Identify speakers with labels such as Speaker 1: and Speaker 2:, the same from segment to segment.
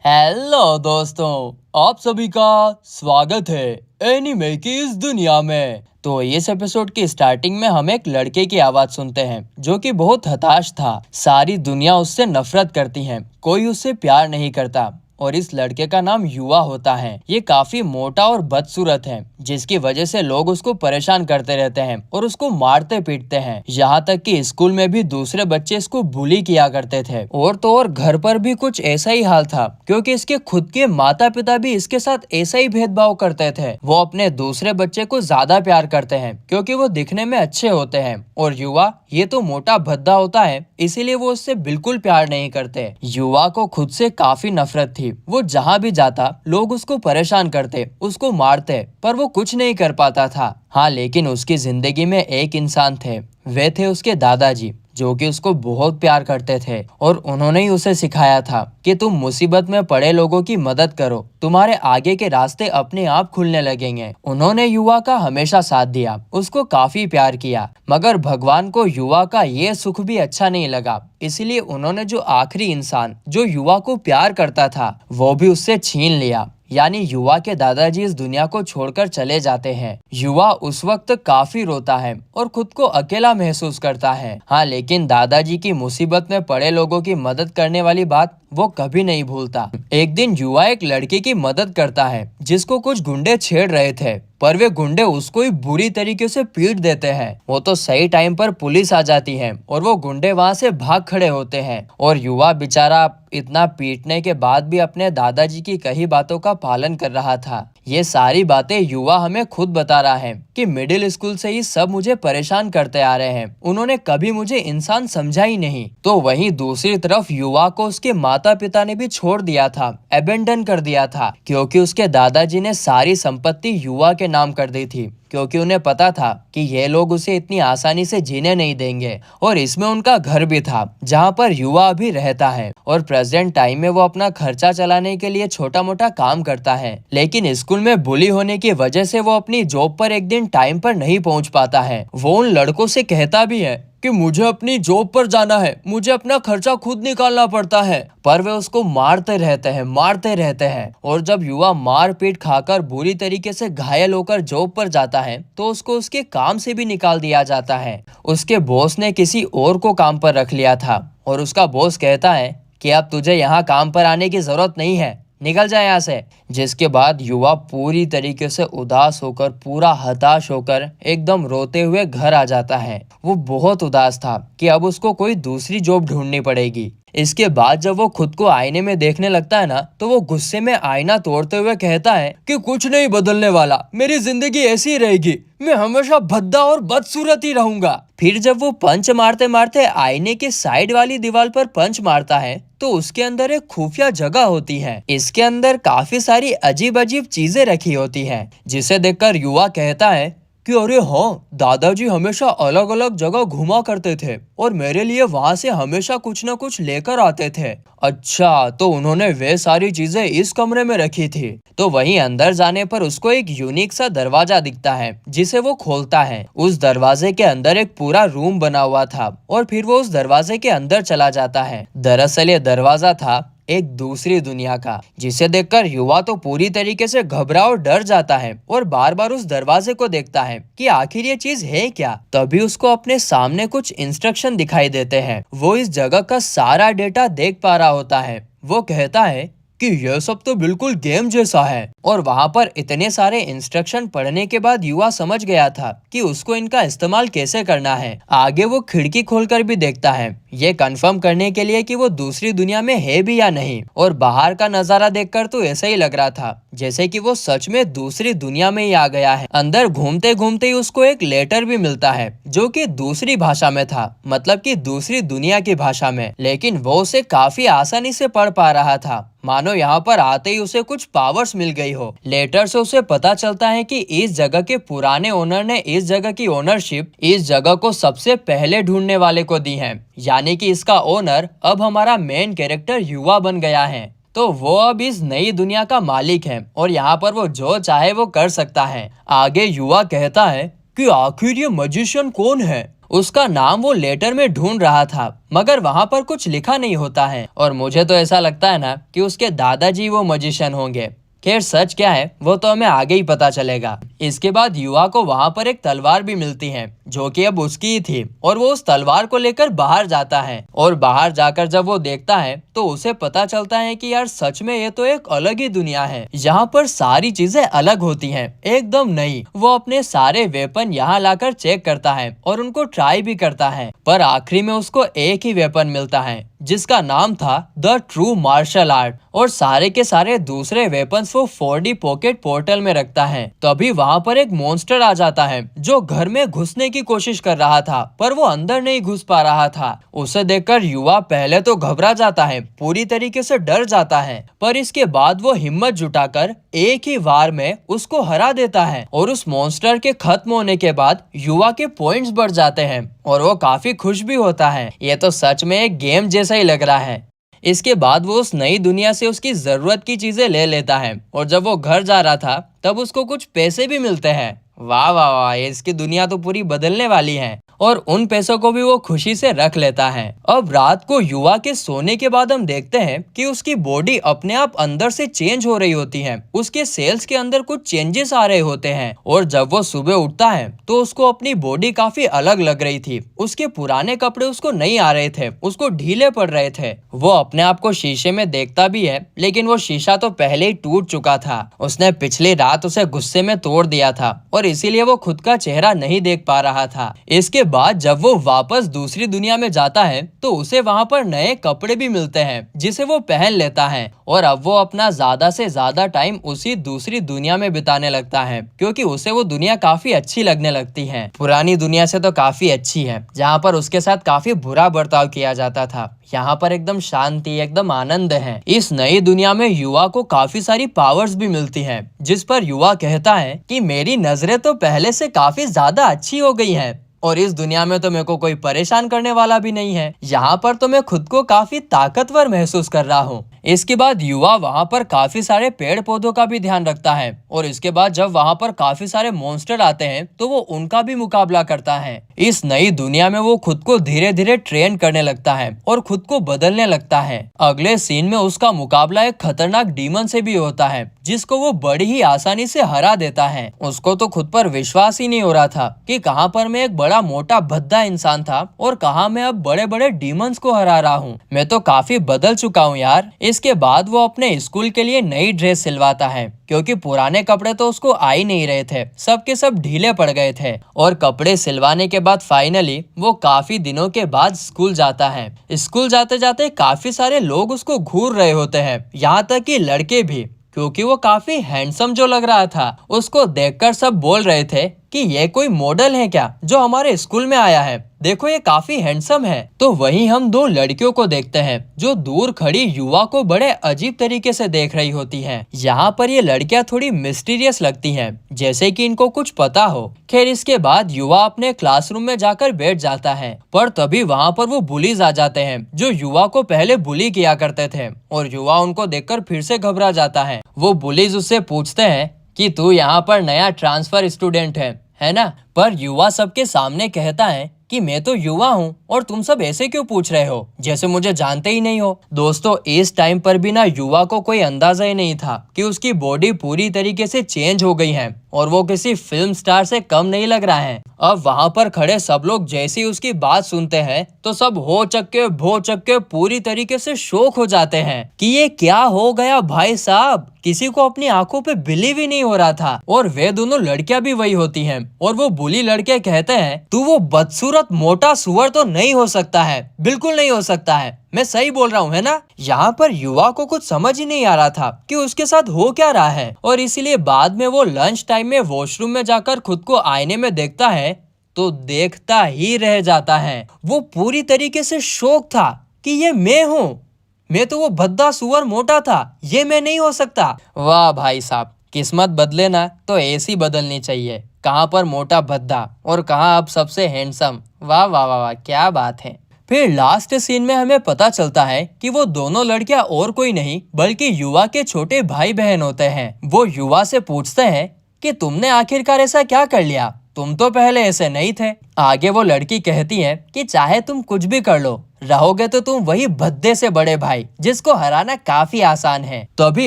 Speaker 1: Hello दोस्तों, आप सभी का स्वागत है एनीमे की इस दुनिया में। तो इस एपिसोड की स्टार्टिंग में हम एक लड़के की आवाज सुनते हैं जो कि बहुत हताश था। सारी दुनिया उससे नफरत करती है, कोई उससे प्यार नहीं करता और इस लड़के का नाम युवा होता है। ये काफी मोटा और बदसूरत है, जिसकी वजह से लोग उसको परेशान करते रहते हैं और उसको मारते पीटते हैं। यहाँ तक कि स्कूल में भी दूसरे बच्चे इसको बुली किया करते थे। और तो और घर पर भी कुछ ऐसा ही हाल था, क्योंकि इसके खुद के माता पिता भी इसके साथ ऐसा ही भेदभाव करते थे। वो अपने दूसरे बच्चे को ज्यादा प्यार करते हैं क्योंकि वो दिखने में अच्छे होते हैं, और युवा ये तो मोटा भद्दा होता है, इसीलिए वो उससे बिल्कुल प्यार नहीं करते। युवा को खुद से काफी नफरत थी। वो जहाँ भी जाता लोग उसको परेशान करते, उसको मारते, पर वो कुछ नहीं कर पाता था। हाँ, लेकिन उसकी जिंदगी में एक इंसान थे। वे थे उसके दादाजी, जो कि उसको बहुत प्यार करते थे और उन्होंने ही उसे सिखाया था कि तुम मुसीबत में पड़े लोगों की मदद करो, तुम्हारे आगे के रास्ते अपने आप खुलने लगेंगे। उन्होंने युवा का हमेशा साथ दिया, उसको काफी प्यार किया, मगर भगवान को युवा का ये सुख भी अच्छा नहीं लगा। इसलिए उन्होंने जो आखिरी इंसान जो युवा को प्यार करता था वो भी उससे छीन लिया। यानी युवा के दादाजी इस दुनिया को छोड़कर चले जाते हैं। युवा उस वक्त काफी रोता है और खुद को अकेला महसूस करता है। हाँ, लेकिन दादाजी की मुसीबत में पड़े लोगों की मदद करने वाली बात वो कभी नहीं भूलता। एक दिन युवा एक लड़के की मदद करता है जिसको कुछ गुंडे छेड़ रहे थे, पर वे गुंडे उसको ही बुरी तरीके से पीट देते हैं। वो तो सही टाइम पर पुलिस आ जाती है और वो गुंडे वहां से भाग खड़े होते हैं, और युवा बेचारा इतना पीटने के बाद भी अपने दादाजी की कही बातों का पालन कर रहा था। ये सारी बातें युवा हमें खुद बता रहा है कि मिडिल स्कूल से ही सब मुझे परेशान करते आ रहे हैं, उन्होंने कभी मुझे इंसान समझा ही नहीं। तो वहीं दूसरी तरफ युवा को उसके माता पिता ने भी छोड़ दिया था, अबेंडन कर दिया था, क्योंकि उसके दादाजी ने सारी संपत्ति युवा के नाम कर दी थी, क्योंकि उन्हें पता था कि ये लोग उसे इतनी आसानी से जीने नहीं देंगे। और इसमें उनका घर भी था जहाँ पर युवा अभी रहता है, और प्रेजेंट टाइम में वो अपना खर्चा चलाने के लिए छोटा मोटा काम करता है। लेकिन स्कूल में बुली होने की वजह से वो अपनी जॉब पर एक दिन टाइम पर नहीं पहुँच पाता है। वो उन लड़कों से कहता भी है कि मुझे अपनी जॉब पर जाना है, मुझे अपना खर्चा खुद निकालना पड़ता है, पर वे उसको मारते रहते हैं। और जब युवा मार पीट खाकर बुरी तरीके से घायल होकर जॉब पर जाता है तो उसको उसके काम से भी निकाल दिया जाता है। उसके बॉस ने किसी और को काम पर रख लिया था और उसका बॉस कहता है कि अब तुझे यहाँ काम पर आने की जरूरत नहीं है, निकल जाए यहाँ से। जिसके बाद युवा पूरी तरीके से उदास होकर, पूरा हताश होकर, एकदम रोते हुए घर आ जाता है। वो बहुत उदास था कि अब उसको कोई दूसरी जॉब ढूंढनी पड़ेगी। इसके बाद जब वो खुद को आईने में देखने लगता है ना, तो वो गुस्से में आईना तोड़ते हुए कहता है कि कुछ नहीं बदलने वाला, मेरी जिंदगी ऐसी ही रहेगी, मैं हमेशा भद्दा और बदसूरत ही रहूंगा। फिर जब वो पंच मारते मारते आईने के साइड वाली दीवार पर पंच मारता है तो उसके अंदर एक खुफिया जगह होती है। इसके अंदर काफी सारी अजीब अजीब चीजें रखी होती हैं, जिसे देखकर युवा कहता है कि अरे हाँ, दादाजी हमेशा अलग अलग जगह घुमा करते थे और मेरे लिए वहां से हमेशा कुछ न कुछ लेकर आते थे। अच्छा, तो उन्होंने वे सारी चीजें इस कमरे में रखी थी। तो वहीं अंदर जाने पर उसको एक यूनिक सा दरवाजा दिखता है, जिसे वो खोलता है। उस दरवाजे के अंदर एक पूरा रूम बना हुआ था और फिर वो उस दरवाजे के अंदर चला जाता है। दरअसल ये दरवाजा था एक दूसरी दुनिया का, जिसे देखकर युवा तो पूरी तरीके से घबरा और डर जाता है और बार बार उस दरवाजे को देखता है कि आखिर ये चीज है क्या। तभी उसको अपने सामने कुछ इंस्ट्रक्शन दिखाई देते हैं। वो इस जगह का सारा डेटा देख पा रहा होता है। वो कहता है कि यह सब तो बिल्कुल गेम जैसा है, और वहाँ पर इतने सारे इंस्ट्रक्शन पढ़ने के बाद युवा समझ गया था कि उसको इनका इस्तेमाल कैसे करना है। आगे वो खिड़की खोलकर भी देखता है, ये कंफर्म करने के लिए कि वो दूसरी दुनिया में है भी या नहीं। और बाहर का नजारा देखकर तो ऐसा ही लग रहा था जैसे कि वो सच में दूसरी दुनिया में ही आ गया है। अंदर घूमते घूमते ही उसको एक लेटर भी मिलता है जो कि दूसरी भाषा में था, मतलब कि दूसरी दुनिया की भाषा में, लेकिन वो उसे काफी आसानी से पढ़ पा रहा था, मानो यहाँ पर आते ही उसे कुछ पावर्स मिल गई हो। लेटर से उसे पता चलता है कि इस जगह के पुराने ओनर ने इस जगह की ओनरशिप इस जगह को सबसे पहले ढूंढने वाले को दी है, यानी कि इसका ओनर अब हमारा मेन कैरेक्टर युवा बन गया है। तो वो अब इस नई दुनिया का मालिक है और यहाँ पर वो जो चाहे वो कर सकता है। आगे युवा कहता है कि आखिर ये मैजिशियन कौन है उसका नाम वो लेटर में ढूंढ रहा था, मगर वहाँ पर कुछ लिखा नहीं होता है। और मुझे तो ऐसा लगता है ना कि उसके दादाजी वो मजिशियन होंगे। खैर सच क्या है वो तो हमें आगे ही पता चलेगा। इसके बाद युवा को वहाँ पर एक तलवार भी मिलती है जो कि अब उसकी ही थी, और वो उस तलवार को लेकर बाहर जाता है। और बाहर जाकर जब वो देखता है तो उसे पता चलता है कि यार सच में ये तो एक अलग ही दुनिया है। यहाँ पर सारी चीजें अलग होती हैं, एकदम नई। वो अपने सारे वेपन यहाँ लाकर चेक करता है और उनको ट्राई भी करता है, पर आखिरी में उसको एक ही वेपन मिलता है जिसका नाम था द ट्रू मार्शल आर्ट। और सारे के सारे दूसरे वेपन्स वो 4D पॉकेट पोर्टल में रखता है। तभी वहाँ पर एक मॉन्स्टर आ जाता है जो घर में घुसने की कोशिश कर रहा था, पर वो अंदर नहीं घुस पा रहा था। उसे देखकर युवा पहले तो घबरा जाता है, पूरी तरीके से डर जाता है, पर इसके बाद वो हिम्मत जुटाकर एक ही वार में उसको हरा देता है। और उस मॉन्स्टर के खत्म होने के बाद युवा के पॉइंट्स बढ़ जाते हैं और वो काफी खुश भी होता है। ये तो सच में एक गेम जैसा ही लग रहा है। इसके बाद वो उस नई दुनिया से उसकी जरूरत की चीजें ले लेता है, और जब वो घर जा रहा था तब उसको कुछ पैसे भी मिलते हैं। वाह वाह वाह, इसकी दुनिया तो पूरी बदलने वाली है। और उन पैसों को भी वो खुशी से रख लेता है। अब रात को युवा के सोने के बाद हम देखते हैं कि उसकी बॉडी अपने आप अंदर से चेंज हो रही होती है। उसके सेल्स के अंदर कुछ चेंजेस आ रहे होते हैं, और जब वो सुबह उठता है तो उसको अपनी बॉडी काफी अलग लग रही थी। उसके पुराने कपड़े उसको नहीं आ रहे थे, उसको ढीले पड़ रहे थे। वो अपने आप को शीशे में देखता भी है, लेकिन वो शीशा तो पहले ही टूट चुका था। उसने पिछली रात उसे गुस्से में तोड़ दिया था, और इसीलिए वो खुद का चेहरा नहीं देख पा रहा था। इसके बाद जब वो वापस दूसरी दुनिया में जाता है तो उसे वहाँ पर नए कपड़े भी मिलते हैं जिसे वो पहन लेता है। और अब वो अपना ज्यादा से ज्यादा टाइम उसी दूसरी दुनिया में बिताने लगता है, क्योंकि उसे वो दुनिया काफी अच्छी लगने लगती है। पुरानी दुनिया से तो काफी अच्छी है, जहाँ पर उसके साथ काफी बुरा बर्ताव किया जाता था। यहाँ पर एकदम शांति, एकदम आनंद है। इस नई दुनिया में युवा को काफी सारी पावर्स भी मिलती हैं, जिस पर युवा कहता है कि मेरी नजरें तो पहले से काफी ज्यादा अच्छी हो गई हैं, और इस दुनिया में तो मेरे को कोई परेशान करने वाला भी नहीं है। यहाँ पर तो मैं खुद को काफी ताकतवर महसूस कर रहा हूँ। इसके बाद युवा वहाँ पर काफी सारे पेड़ पौधों का भी ध्यान रखता है, और इसके बाद जब वहाँ पर काफी सारे मॉन्स्टर आते हैं तो वो उनका भी मुकाबला करता है। इस नई दुनिया में वो खुद को धीरे धीरे ट्रेन करने लगता है और खुद को बदलने लगता है। अगले सीन में उसका मुकाबला एक खतरनाक डीमन से भी होता है, जिसको वो बड़ी ही आसानी से हरा देता है। उसको तो खुद पर विश्वास ही नहीं हो रहा था कि कहाँ पर मैं एक बड़ा मोटा भद्दा इंसान था और कहाँ मैं अब बड़े बड़े डीमंस को हरा रहा हूँ। मैं तो काफी बदल चुका हूँ यार। इसके बाद वो अपने स्कूल के लिए नई ड्रेस सिलवाता है, क्योंकि पुराने कपड़े तो उसको आ ही नहीं रहे थे, सब के सब ढीले पड़ गए थे। और कपड़े सिलवाने के बाद फाइनली वो काफी दिनों के बाद स्कूल जाता है। स्कूल जाते जाते काफी सारे लोग उसको घूर रहे होते हैं, यहाँ तक कि लड़के भी, क्योंकि वो काफी हैंडसम जो लग रहा था। उसको देखकर सब बोल रहे थे कि ये कोई मॉडल है क्या जो हमारे स्कूल में आया है, देखो ये काफी हैंडसम है। तो वहीं हम दो लड़कियों को देखते हैं जो दूर खड़ी युवा को बड़े अजीब तरीके से देख रही होती हैं। यहाँ पर ये लड़कियां थोड़ी मिस्टीरियस लगती हैं, जैसे कि इनको कुछ पता हो। खैर इसके बाद युवा अपने क्लासरूम में जाकर बैठ जाता है, पर तभी वहाँ पर वो बुलीज आ जाते हैं जो युवा को पहले बुली किया करते थे, और युवा उनको देखकर फिर से घबरा जाता है। वो बुलीज उससे पूछते हैं कि तू यहाँ पर नया ट्रांसफर स्टूडेंट है ना? पर युवा सबके सामने कहता है कि मैं तो युवा हूँ और तुम सब ऐसे क्यों पूछ रहे हो, जैसे मुझे जानते ही नहीं हो। दोस्तों इस टाइम पर भी ना युवा को कोई अंदाजा ही नहीं था कि उसकी बॉडी पूरी तरीके से चेंज हो गई है और वो किसी फिल्म स्टार से कम नहीं लग रहा है। अब वहाँ पर खड़े सब लोग जैसे ही उसकी बात सुनते हैं तो सब हो चक्के पूरी तरीके से शॉक हो जाते हैं कि ये क्या हो गया भाई साहब। किसी को अपनी आंखों पे बिलीव ही नहीं हो रहा था। और वे दोनों लड़कियां भी वही होती हैं, और वो बुली लड़के कहते हैं तू वो बदसूरत मोटा सुअर तो नहीं हो सकता है, बिल्कुल नहीं हो सकता है, मैं सही बोल रहा हूँ है ना? यहाँ पर युवा को कुछ समझ ही नहीं आ रहा था कि उसके साथ हो क्या रहा है, और इसीलिए बाद में वो लंच टाइम में वॉशरूम में जाकर खुद को आईने में देखता है तो देखता ही रह जाता है। वो पूरी तरीके से शॉक था कि ये मैं हूँ, मैं तो वो भद्दा सुअर मोटा था, ये मैं नहीं हो सकता। वाह भाई साहब, किस्मत बदले ना तो ऐसी बदलनी चाहिए। कहाँ पर मोटा भद्दा और कहाँ अब सबसे हैंडसम। वाह वाह वाह वाह, क्या बात है। फिर लास्ट सीन में हमें पता चलता है कि वो दोनों लड़कियां और कोई नहीं बल्कि युवा के छोटे भाई बहन होते हैं। वो युवा से पूछते हैं कि तुमने आखिरकार ऐसा क्या कर लिया, तुम तो पहले ऐसे नहीं थे। आगे वो लड़की कहती है कि चाहे तुम कुछ भी कर लो, रहोगे तो तुम वही भद्दे से बड़े भाई जिसको हराना काफी आसान है। तो अभी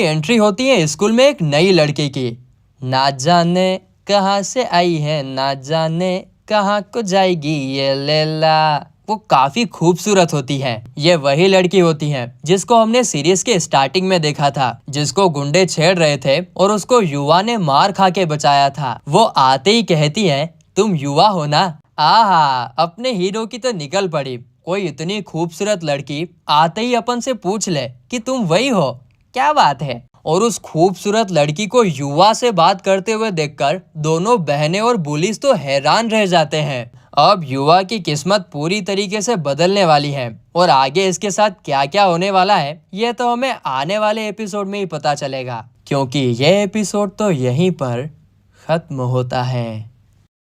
Speaker 1: एंट्री होती है स्कूल में एक नई लड़की की। ना जाने कहाँ से आई है, ना जाने कहाँ को जाएगी ये लैला। वो काफी खूबसूरत होती है। ये वही लड़की होती है जिसको हमने सीरीज के स्टार्टिंग में देखा था, जिसको गुंडे छेड़ रहे थे और उसको युवा ने मार खा के बचाया था। वो आते ही कहती है, तुम युवा हो ना। आहा, अपने हीरो की तो निकल पड़ी। कोई इतनी खूबसूरत लड़की आते ही अपन से पूछ ले कि तुम वही हो, क्या बात है। और उस खूबसूरत लड़की को युवा से बात करते हुए देखकर दोनों बहनें और बुलिस तो हैरान रह जाते हैं। अब युवा की किस्मत पूरी तरीके से बदलने वाली है और आगे इसके साथ क्या क्या होने वाला है ये तो हमें आने वाले एपिसोड में ही पता चलेगा, क्योंकि ये एपिसोड तो यहीं पर खत्म होता है।